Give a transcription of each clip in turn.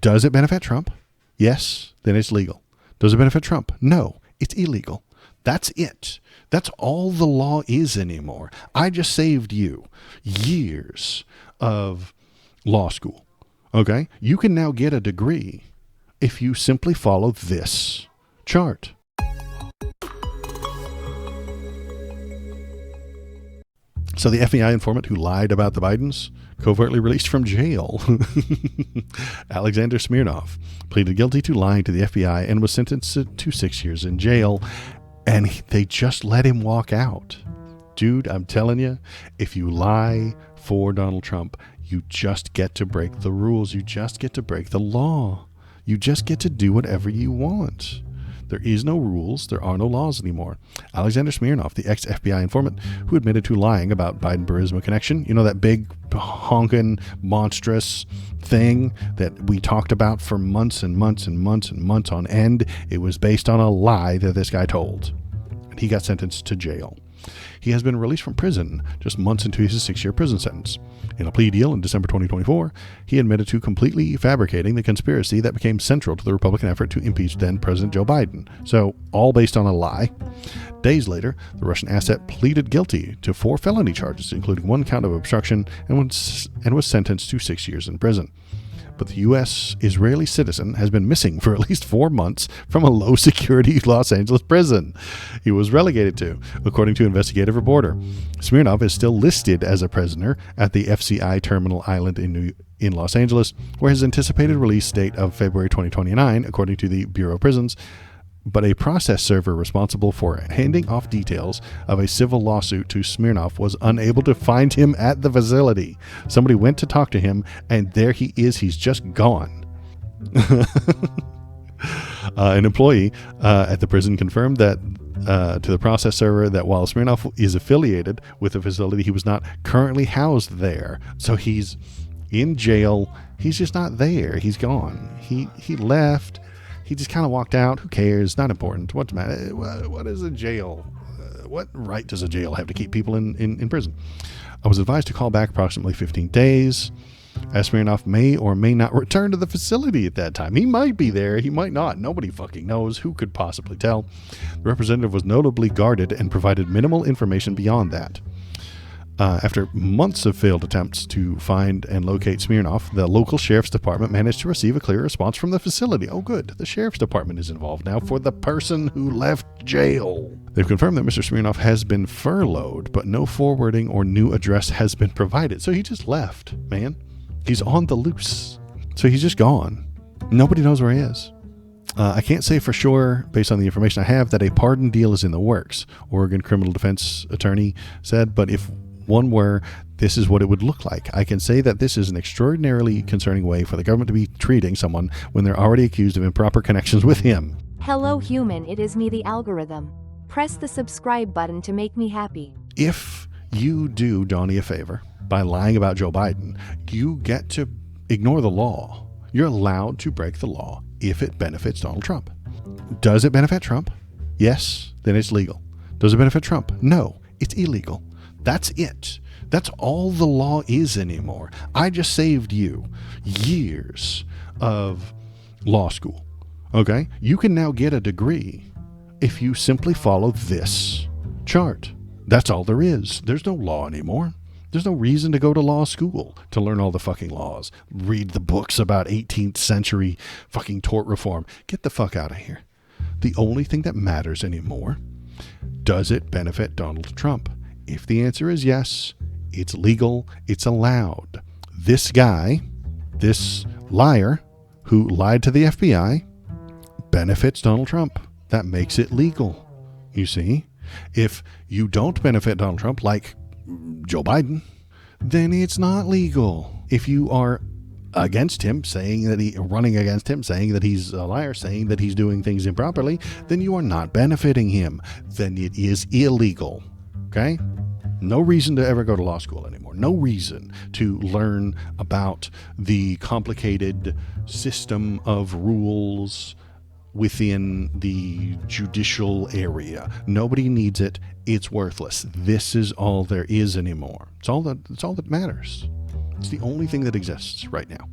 Does it benefit Trump? Yes, then it's legal. Does it benefit Trump? No, it's illegal. That's it. That's all the law is anymore. I just saved you years of law school. Okay? You can now get a degree if you simply follow this chart. So the FBI informant who lied about the Bidens, covertly released from jail, Alexander Smirnov, pleaded guilty to lying to the FBI and was sentenced to 6 years in jail. And they just let him walk out. Dude, I'm telling you, if you lie for Donald Trump, you just get to break the rules. You just get to break the law. You just get to do whatever you want. There is no rules. There are no laws anymore. Alexander Smirnov, the ex-FBI informant who admitted to lying about Biden-Burisma connection, you know, that big honking monstrous thing that we talked about for months and months and months and months on end. It was based on a lie that this guy told. And he got sentenced to jail. He has been released from prison just months into his 6-year prison sentence. In a plea deal in December 2024, he admitted to completely fabricating the conspiracy that became central to the Republican effort to impeach then-President Joe Biden. So, all based on a lie. Days later, the Russian asset pleaded guilty to 4 felony charges, including 1 count of obstruction, and was sentenced to 6 years in prison. But the U.S. Israeli citizen has been missing for at least 4 months from a low-security Los Angeles prison he was relegated to, according to investigative reporter. Smirnov is still listed as a prisoner at the FCI Terminal Island in Los Angeles, where his anticipated release date of February 2029, according to the Bureau of Prisons. But a process server responsible for handing off details of a civil lawsuit to Smirnov was unable to find him at the facility. Somebody went to talk to him, and there he is. He's just gone. An employee at the prison confirmed that to the process server that while Smirnov is affiliated with the facility, he was not currently housed there. So he's in jail. He's just not there. He's gone. He left. He just kind of walked out. Who cares? Not important. What's the matter? What is a jail? What right does a jail have to keep people in prison? I was advised to call back approximately 15 days. As Smirnov may or may not return to the facility at that time. He might be there. He might not. Nobody fucking knows. Who could possibly tell? The representative was notably guarded and provided minimal information beyond that. After months of failed attempts to find and locate Smirnov, the local sheriff's department managed to receive a clear response from the facility. Oh, good. The sheriff's department is involved now for the person who left jail. They've confirmed that Mr. Smirnov has been furloughed, but no forwarding or new address has been provided. So he just left, man. He's on the loose. So he's just gone. Nobody knows where he is. I can't say for sure, based on the information I have, that a pardon deal is in the works, Oregon criminal defense attorney said, but if one were, this is what it would look like. I can say that this is an extraordinarily concerning way for the government to be treating someone when they're already accused of improper connections with him. Hello human, it is me, the algorithm. Press the subscribe button to make me happy. If you do Donnie a favor by lying about Joe Biden, you get to ignore the law. You're allowed to break the law if it benefits Donald Trump. Does it benefit Trump? Yes, then it's legal. Does it benefit Trump? No, it's illegal. That's it. That's all the law is anymore. I just saved you years of law school. Okay? You can now get a degree if you simply follow this chart. That's all there is. There's no law anymore. There's no reason to go to law school to learn all the fucking laws. Read the books about 18th century fucking tort reform. Get the fuck out of here. The only thing that matters anymore, does it benefit Donald Trump? If the answer is yes, it's legal, it's allowed. This guy, this liar who lied to the FBI, benefits Donald Trump. That makes it legal. You see? If you don't benefit Donald Trump, like Joe Biden, then it's not legal. If you are against him, running against him, saying that he's a liar, saying that he's doing things improperly, then you are not benefiting him. Then it is illegal. Okay? No reason to ever go to law school anymore. No reason to learn about the complicated system of rules within the judicial area. Nobody needs it. It's worthless. This is all there is anymore. It's all that matters. It's the only thing that exists right now.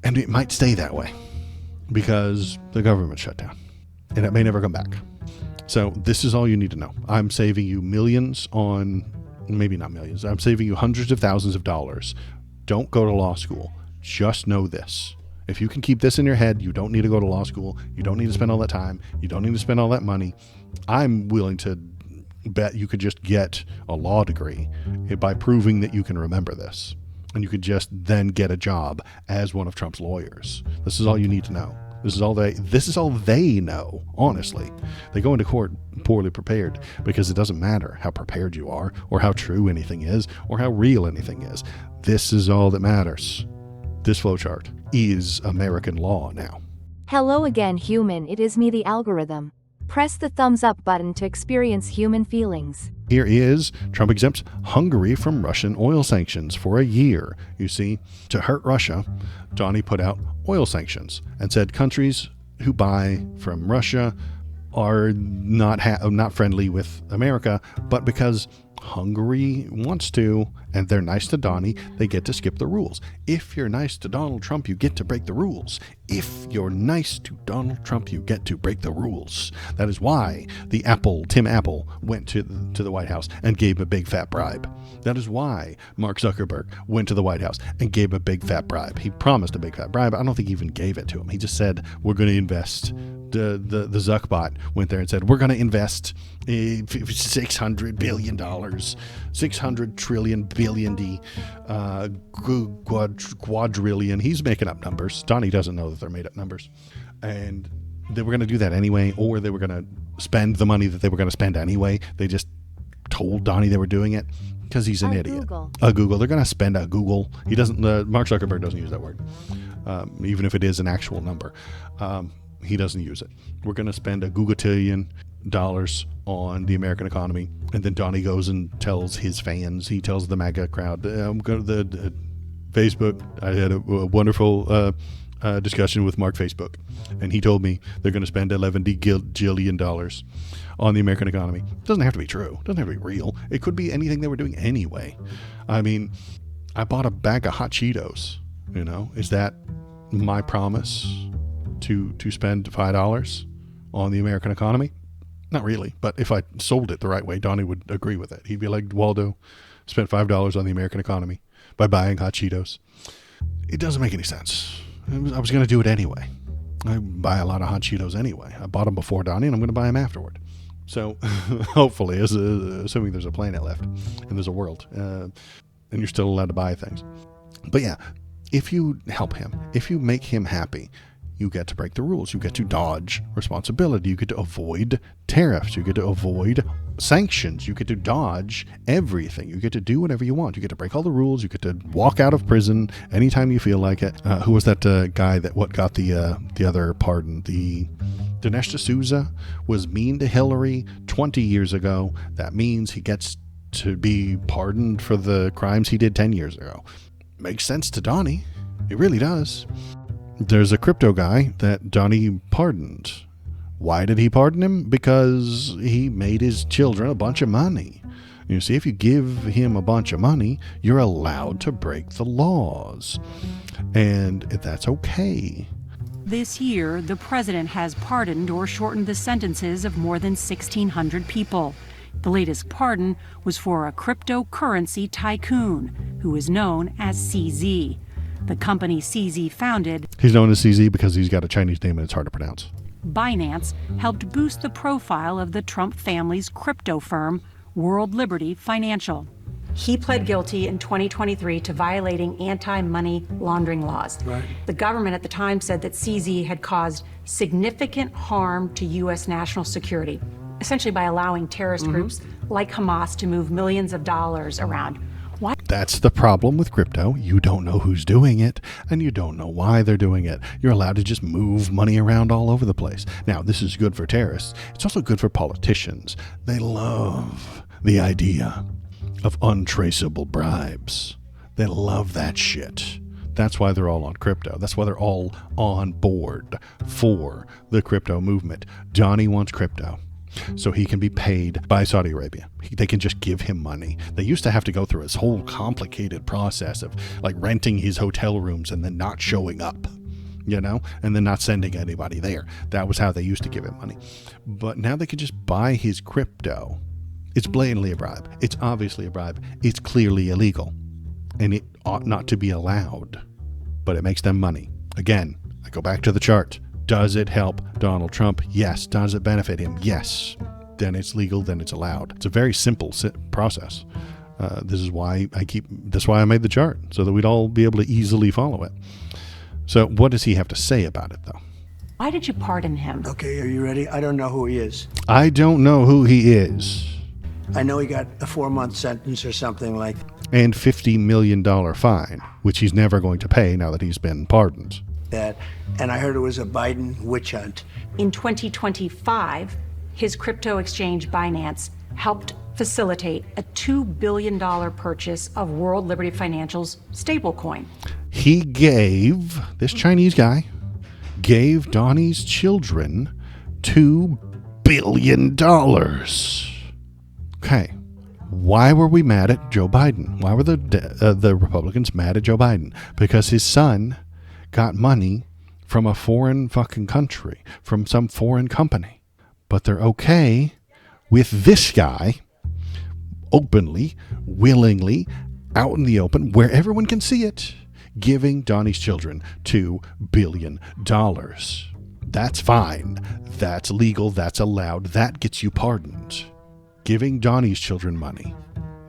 And it might stay that way. because the government shut down and it may never come back. So this is all you need to know. I'm saving you millions on, maybe not millions, I'm saving you hundreds of thousands of dollars. Don't go to law school. Just know this. If you can keep this in your head, you don't need to go to law school. You don't need to spend all that time. You don't need to spend all that money. I'm willing to bet you could just get a law degree by proving that you can remember this. And you could just then get a job as one of Trump's lawyers. This is all you need to know. This is all they know, honestly. They go into court poorly prepared because it doesn't matter how prepared you are or how true anything is or how real anything is. This is all that matters. This flowchart is American law now. Hello again, human. It is me, the algorithm. Press the thumbs up button to experience human feelings. Here is Trump exempts Hungary from Russian oil sanctions for a year. You see, to hurt Russia, Donnie put out oil sanctions and said countries who buy from Russia are not friendly with America, but because Hungary wants to, and they're nice to Donnie, they get to skip the rules. If you're nice to Donald Trump, you get to break the rules. If you're nice to Donald Trump, you get to break the rules. That is why Tim Apple went to the White House and gave a big fat bribe. That is why Mark Zuckerberg went to the White House and gave a big fat bribe. He promised a big fat bribe. I don't think he even gave it to him. He just said, we're going to invest. The Zuckbot went there and said, we're going to invest $600 billion, 600 trillion billion quadrillion. He's making up numbers. Donnie doesn't know that they're made up numbers. And they were going to do that anyway, or they were going to spend the money that they were going to spend anyway. They just told Donnie they were doing it because he's an idiot. A Google. They're going to spend a Google. He doesn't. Mark Zuckerberg doesn't use that word, even if it is an actual number. He doesn't use it. We're going to spend a Googatillion dollars on the American economy, and then Donnie goes and tells his fans. He tells the MAGA crowd. I'm going to the Facebook. I had a wonderful discussion with Mark Facebook, and he told me they're going to spend $11 gajillion on the American economy. It doesn't have to be true. It doesn't have to be real. It could be anything they were doing anyway. I mean, I bought a bag of hot Cheetos. Is that my promise to spend $5 on the American economy? Not really, but if I sold it the right way, Donnie would agree with it. He'd be like, Waldo spent $5 on the American economy by buying hot Cheetos. It doesn't make any sense. I was going to do it anyway. I buy a lot of hot Cheetos anyway. I bought them before Donnie, and I'm going to buy them afterward. So hopefully, assuming there's a planet left and there's a world, and you're still allowed to buy things. But yeah, if you help him, if you make him happy, you get to break the rules. You get to dodge responsibility. You get to avoid tariffs. You get to avoid sanctions. You get to dodge everything. You get to do whatever you want. You get to break all the rules. You get to walk out of prison anytime you feel like it. Who was that guy that got the other pardon? Dinesh D'Souza was mean to Hillary 20 years ago. That means he gets to be pardoned for the crimes he did 10 years ago. Makes sense to Donnie. It really does. There's a crypto guy that Donnie pardoned. Why did he pardon him? Because he made his children a bunch of money. You see, if you give him a bunch of money, you're allowed to break the laws. And that's okay. This year, the president has pardoned or shortened the sentences of more than 1,600 people. The latest pardon was for a cryptocurrency tycoon who is known as CZ. The company CZ founded, he's known as CZ because he's got a Chinese name and it's hard to pronounce. Binance, helped boost the profile of the Trump family's crypto firm, World Liberty Financial. He pled guilty in 2023 to violating anti-money laundering laws. Right. The government at the time said that CZ had caused significant harm to U.S. national security, essentially by allowing terrorist groups like Hamas to move millions of dollars around. Why? That's the problem with crypto. You don't know who's doing it, and you don't know why they're doing it. You're allowed to just move money around all over the place. Now, this is good for terrorists. It's also good for politicians. They love the idea of untraceable bribes. They love that shit. That's why they're all on crypto. That's why they're all on board for the crypto movement. Johnny wants crypto so he can be paid by Saudi Arabia. They can just give him money. They used to have to go through this whole complicated process of like renting his hotel rooms and then not showing up. and then not sending anybody there. That was how they used to give him money. But now they can just buy his crypto. It's blatantly a bribe. It's obviously a bribe. It's clearly illegal. And it ought not to be allowed. But it makes them money. Again, I go back to the chart. Does it help Donald Trump? Yes. Does it benefit him? Yes. Then it's legal, then it's allowed. It's a very simple process. This is why I made the chart, so that we'd all be able to easily follow it. So what does he have to say about it, though? Why did you pardon him? Okay, are you ready? I don't know who he is. I don't know who he is. I know he got a 4-month sentence or something like And $50 million fine, which he's never going to pay now that he's been pardoned. that. And I heard it was a Biden witch hunt. In 2025, his crypto exchange Binance helped facilitate a $2 billion purchase of World Liberty Financial's stablecoin. He gave, this Chinese guy, gave Donnie's children $2 billion. Okay. Why were we mad at Joe Biden? Why were the Republicans mad at Joe Biden? Because his son got money from a foreign fucking country, from some foreign company. But they're okay with this guy openly, willingly, out in the open, where everyone can see it, giving Donnie's children $2 billion. That's fine. That's legal. That's allowed. That gets you pardoned. Giving Donnie's children money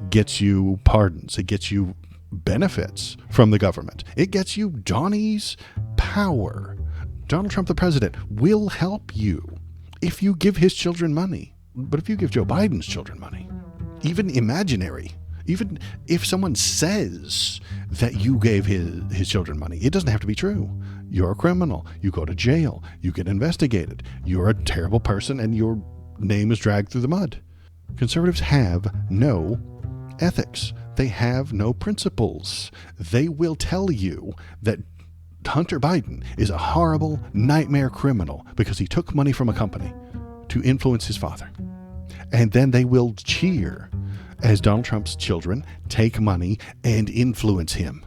gets you pardons. It gets you benefits from the government. It gets you Donnie's power. Donald Trump, the president, will help you if you give his children money. But if you give Joe Biden's children money, even imaginary, even if someone says that you gave his children money, it doesn't have to be true. You're a criminal. You go to jail. You get investigated. You're a terrible person and your name is dragged through the mud. Conservatives have no ethics. They have no principles. They will tell you that Hunter Biden is a horrible nightmare criminal because he took money from a company to influence his father. And then they will cheer as Donald Trump's children take money and influence him.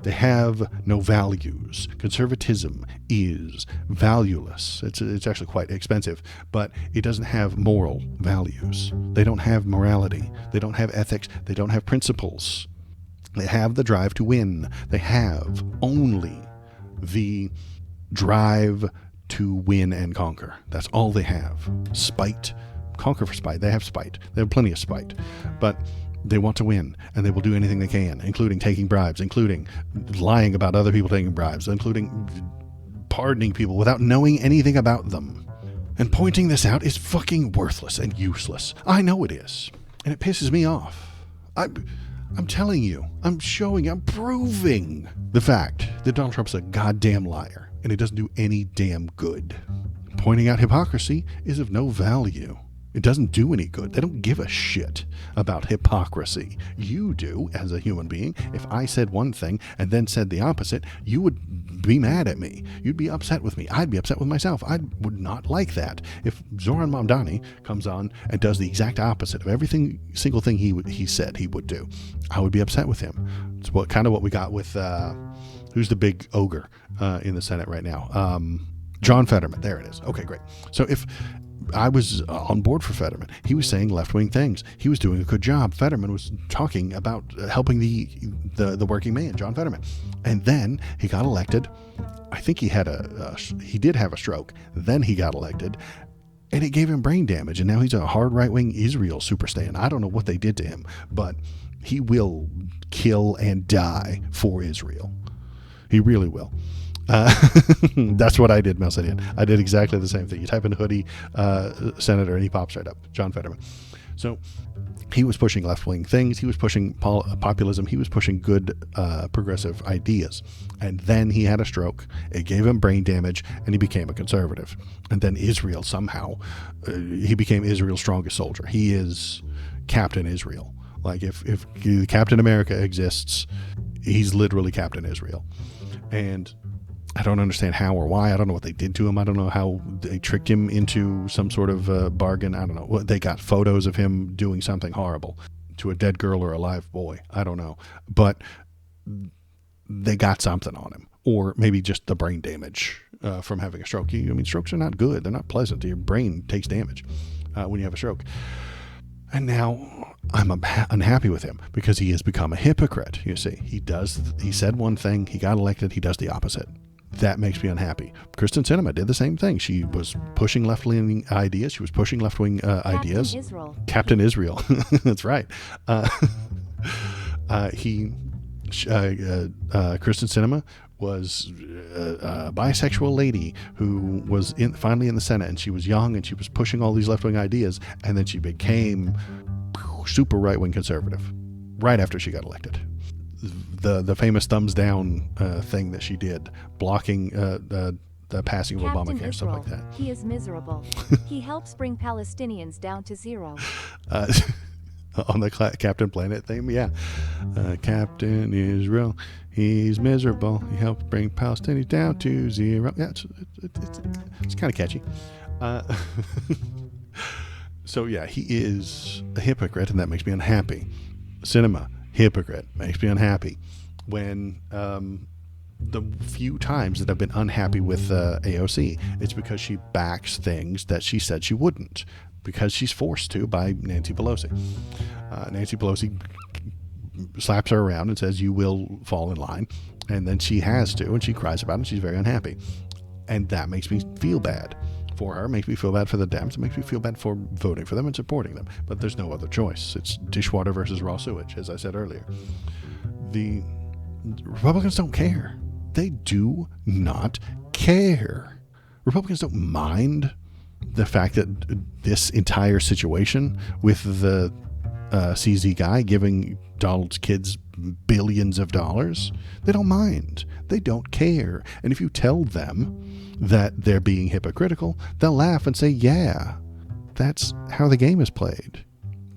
They have no values. Conservatism is valueless. It's actually quite expensive, but it doesn't have moral values. They don't have morality. They don't have ethics. They don't have principles. They have the drive to win. They have only the drive to win and conquer. That's all they have. Spite. Conquer for spite. They have spite. They have plenty of spite. But they want to win, and they will do anything they can, including taking bribes, including lying about other people taking bribes, including pardoning people without knowing anything about them. And pointing this out is fucking worthless and useless. I know it is. And it pisses me off. I'm telling you, I'm proving the fact that Donald Trump's a goddamn liar, and it doesn't do any damn good. Pointing out hypocrisy is of no value. It doesn't do any good. They don't give a shit about hypocrisy. You do, as a human being. If I said one thing and then said the opposite, you would be mad at me. You'd be upset with me. I'd be upset with myself. I would not like that. If Zoran Mamdani comes on and does the exact opposite of every single thing he said he would do, I would be upset with him. It's kind of what we got with, who's the big ogre in the Senate right now? John Fetterman. There it is. Okay, great. So if I was on board for Fetterman, he was saying left-wing things. He was doing a good job. Fetterman was talking about helping the working man, John Fetterman. And then he got elected. I think he did have a stroke. Then he got elected, and it gave him brain damage. And now he's a hard right-wing Israel superstan. I don't know what they did to him, but he will kill and die for Israel. He really will. That's what I did, Melcidian. I did exactly the same thing. You type in hoodie senator and he pops right up. John Fetterman. So he was pushing left-wing things. He was pushing populism. He was pushing good progressive ideas. And then he had a stroke. It gave him brain damage, and he became a conservative. And then Israel somehow, he became Israel's strongest soldier. He is Captain Israel. Like if Captain America exists, he's literally Captain Israel. And I don't understand how or why. I don't know what they did to him. I don't know how they tricked him into some sort of bargain. I don't know. They got photos of him doing something horrible to a dead girl or a live boy. I don't know. But they got something on him. or maybe just the brain damage from having a stroke. Strokes are not good. They're not pleasant. Your brain takes damage when you have a stroke. And now I'm unhappy with him because he has become a hypocrite. You see, he said one thing, he got elected, he does the opposite. That makes me unhappy. Kristen Sinema did the same thing. She was pushing left-leaning ideas. She was pushing left-wing ideas. Captain Israel. That's right. Kristen Sinema was a bisexual lady who was finally in the Senate, and she was young, and she was pushing all these left-wing ideas, and then she became super right-wing conservative right after she got elected. The famous thumbs down thing that she did, blocking the passing of Obamacare and stuff like that. He is miserable. He helps bring Palestinians down to zero. On the Captain Planet theme, yeah. Captain Israel, he's miserable. He helps bring Palestinians down to zero. Yeah, it's kind of catchy. So yeah, he is a hypocrite, and that makes me unhappy. Sinema, hypocrite, makes me unhappy. When the few times that I've been unhappy with AOC, it's because she backs things that she said she wouldn't, because she's forced to by Nancy Pelosi. Nancy Pelosi slaps her around and says, you will fall in line. And then she has to, and she cries about it, and she's very unhappy. And that makes me feel bad for her, makes me feel bad for the Dems, it makes me feel bad for voting for them and supporting them. But there's no other choice. It's dishwater versus raw sewage, as I said earlier. The Republicans don't care. They do not care. Republicans don't mind the fact that this entire situation with the CZ guy giving Donald's kids billions of dollars, they don't mind. They don't care. And if you tell them that they're being hypocritical, they'll laugh and say, yeah, that's how the game is played.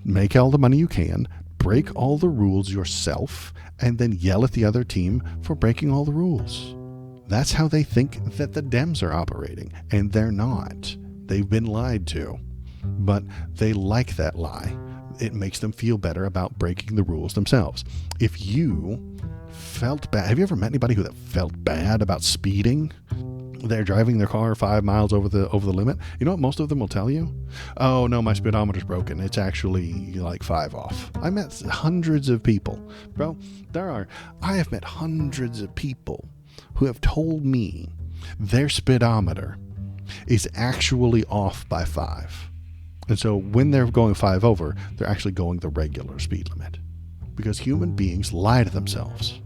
Make all the money you can, break all the rules yourself, and then yell at the other team for breaking all the rules. That's how they think that the Dems are operating, and they're not. They've been lied to, but they like that lie. It makes them feel better about breaking the rules themselves. If you felt bad, have you ever met anybody who felt bad about speeding? They're driving their car 5 miles over the limit. You know what most of them will tell you? Oh no, my speedometer's broken. It's actually like 5 off. I met hundreds of people, bro. I have met hundreds of people who have told me their speedometer is actually off by 5. And so when they're going 5 over, they're actually going the regular speed limit. Because human beings lie to themselves.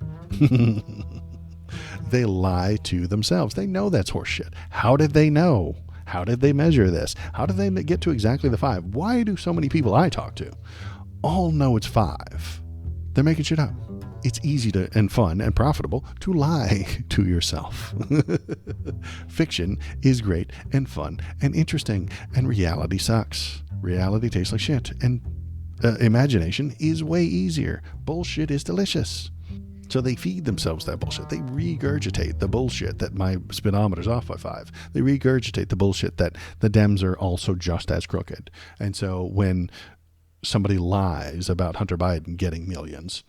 They lie to themselves. They know that's horseshit. How did they know? How did they measure this? How did they get to exactly the 5? Why do so many people I talk to all know it's 5? They're making shit up. It's easy to and fun and profitable to lie to yourself. Fiction is great and fun and interesting, and reality sucks. Reality tastes like shit, and imagination is way easier. Bullshit is delicious. So they feed themselves that bullshit. They regurgitate the bullshit that my speedometer's off by 5. They regurgitate the bullshit that the Dems are also just as crooked. And so when somebody lies about Hunter Biden getting millions,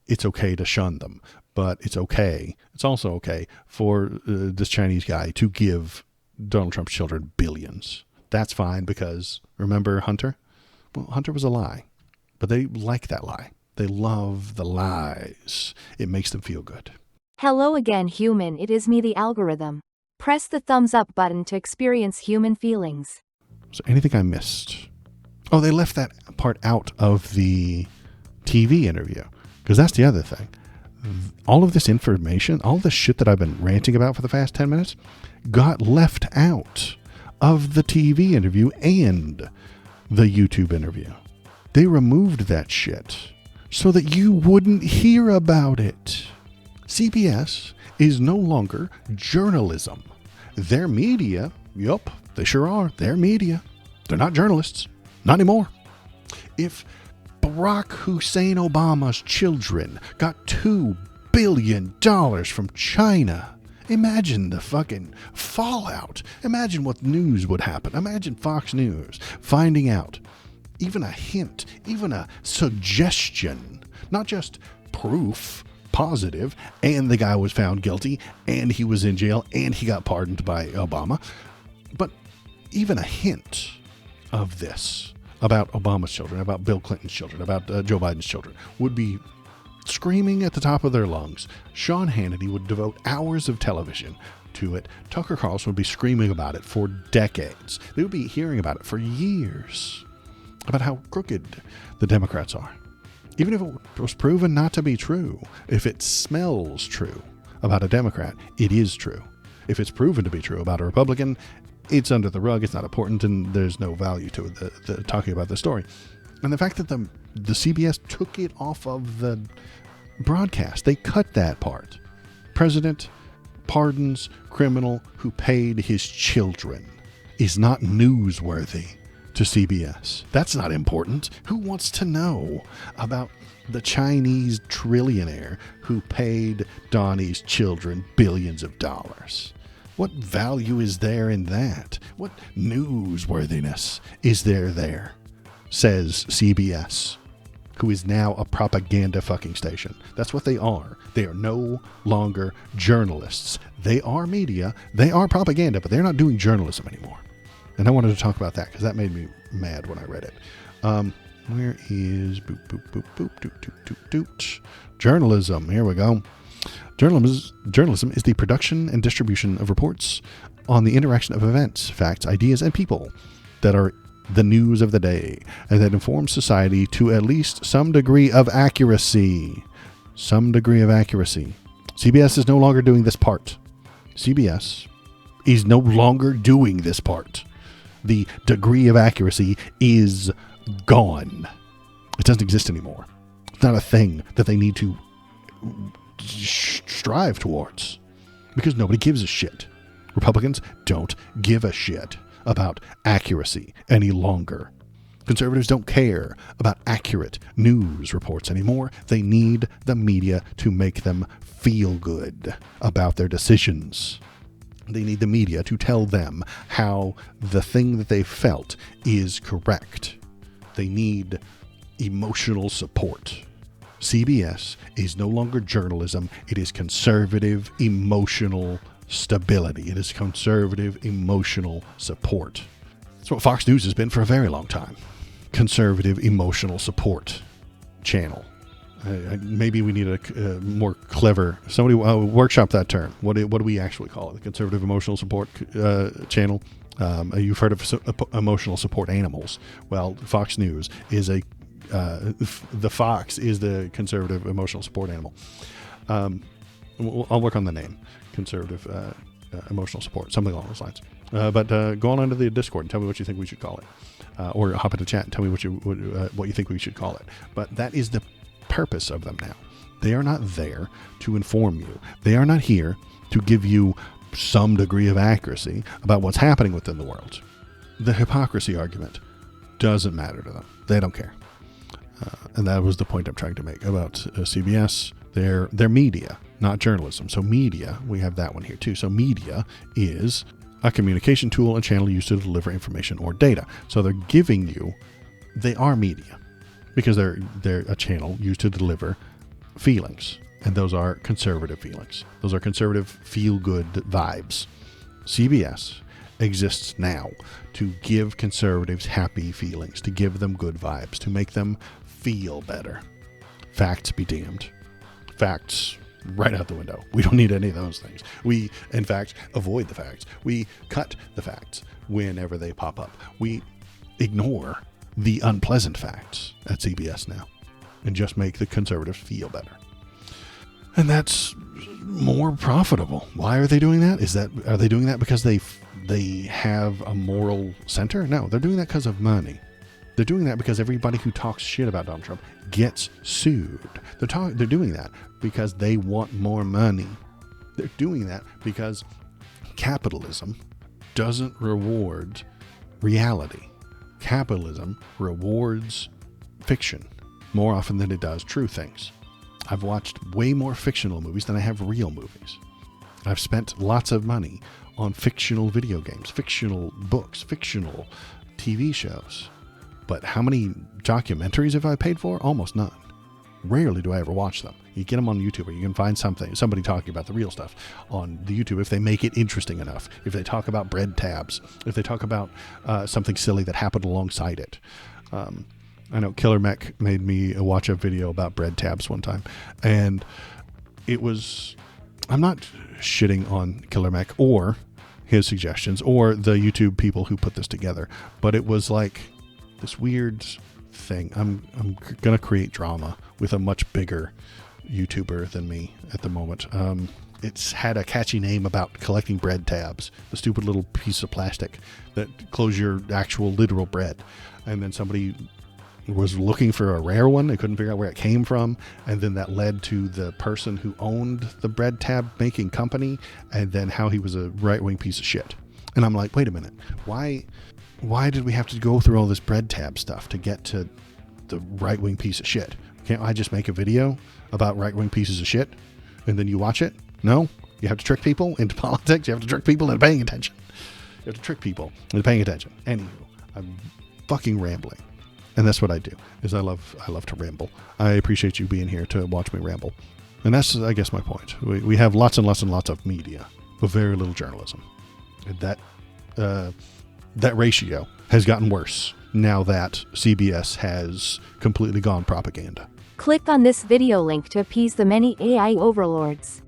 it's okay to shun them. But it's also okay for this Chinese guy to give Donald Trump's children billions. That's fine because, remember Hunter? Well, Hunter was a lie. But they like that lie. They love the lies. It makes them feel good. Hello again, human. It is me, the algorithm. Press the thumbs up button to experience human feelings. So anything I missed? Oh, they left that part out of the TV interview. Because that's the other thing. All of this information, all this shit that I've been ranting about for the past 10 minutes, got left out of the TV interview and the YouTube interview. They removed that shit so that you wouldn't hear about it. CBS is no longer journalism. They're media. Yup, they sure are. They're media. They're not journalists. Not anymore. If Barack Hussein Obama's children got $2 billion from China, imagine the fucking fallout. Imagine what news would happen. Imagine Fox News finding out even a hint, even a suggestion, not just proof, positive, and the guy was found guilty, and he was in jail, and he got pardoned by Obama. But even a hint of this about Obama's children, about Bill Clinton's children, about Joe Biden's children would be screaming at the top of their lungs. Sean Hannity would devote hours of television to it. Tucker Carlson would be screaming about it for decades. They would be hearing about it for years, about how crooked the Democrats are. Even if it was proven not to be true, if it smells true about a Democrat, it is true. If it's proven to be true about a Republican, it's under the rug, it's not important, and there's no value to it, talking about the story. And the fact that the CBS took it off of the broadcast, they cut that part. President pardons criminal who paid his children is not newsworthy to CBS. That's not important. Who wants to know about the Chinese trillionaire who paid Donnie's children billions of dollars? What value is there in that? What newsworthiness is there? Says CBS, who is now a propaganda fucking station. That's what they are. They are no longer journalists. They are media. They are propaganda, but they're not doing journalism anymore. And I wanted to talk about that because that made me mad when I read it. Where is journalism? Here we go. Journalism is the production and distribution of reports on the interaction of events, facts, ideas, and people that are the news of the day, and that informs society to at least some degree of accuracy. CBS is no longer doing this part. CBS is no longer doing this part. The degree of accuracy is gone. It doesn't exist anymore. It's not a thing that they need to strive towards, because nobody gives a shit. Republicans don't give a shit about accuracy any longer. Conservatives don't care about accurate news reports anymore. They need the media to make them feel good about their decisions. They need the media to tell them how the thing that they felt is correct. They need emotional support. CBS is no longer journalism. It is conservative emotional stability. It is conservative emotional support. That's what Fox News has been for a very long time. Conservative emotional support channel. Maybe we need a more clever, somebody workshop that term. What do we actually call it? The conservative emotional support channel. You've heard of emotional support animals. Well, Fox News is the fox is the conservative emotional support animal. I'll work on the name. Conservative emotional support, something along those lines. But go on into the Discord and tell me what you think we should call it, or hop into chat and tell me what you think we should call it. But that is the purpose of them now. They are not there to inform you. They are not here to give you some degree of accuracy about what's happening within the world. The hypocrisy argument doesn't matter to them. They don't care. And that was the point I'm trying to make about CBS. They're media, not journalism. So media, we have that one here too. So media is a communication tool and channel used to deliver information or data. So they're giving you, they are media because they're a channel used to deliver feelings. And those are conservative feelings. Those are conservative feel-good vibes. CBS exists now to give conservatives happy feelings, to give them good vibes, to make them feel better. Facts be damned. Facts right out the window. We don't need any of those things. We, in fact, avoid the facts. We cut the facts whenever they pop up. We ignore the unpleasant facts at CBS now and just make the conservatives feel better. And that's more profitable. Why are they doing that? Are they doing that because they have a moral center? No, they're doing that because of money. They're doing that because everybody who talks shit about Donald Trump gets sued. They're doing that because they want more money. They're doing that because capitalism doesn't reward reality. Capitalism rewards fiction more often than it does true things. I've watched way more fictional movies than I have real movies. I've spent lots of money on fictional video games, fictional books, fictional TV shows. But how many documentaries have I paid for? Almost none. Rarely do I ever watch them. You get them on YouTube, or you can find somebody talking about the real stuff on the YouTube if they make it interesting enough. If they talk about bread tabs, if they talk about something silly that happened alongside it. I know Killer Mech made me watch a video about bread tabs one time, and it was, I'm not shitting on Killer Mech or his suggestions or the YouTube people who put this together, but it was like this weird thing. I'm gonna create drama with a much bigger YouTuber than me at the moment. It's had a catchy name about collecting bread tabs, the stupid little piece of plastic that close your actual literal bread. And then somebody was looking for a rare one. They couldn't figure out where it came from. And then that led to the person who owned the bread tab making company, and then how he was a right-wing piece of shit. And I'm like, wait a minute. Why did we have to go through all this bread tab stuff to get to the right-wing piece of shit? Can't I just make a video about right-wing pieces of shit and then you watch it? No? You have to trick people into politics. You have to trick people into paying attention. You have to trick people into paying attention. Anywho, I'm fucking rambling. And that's what I do, is I love to ramble. I appreciate you being here to watch me ramble. And that's, I guess, my point. We have lots and lots and lots of media, but very little journalism. And that ratio has gotten worse now that CBS has completely gone propaganda. Click on this video link to appease the many AI overlords.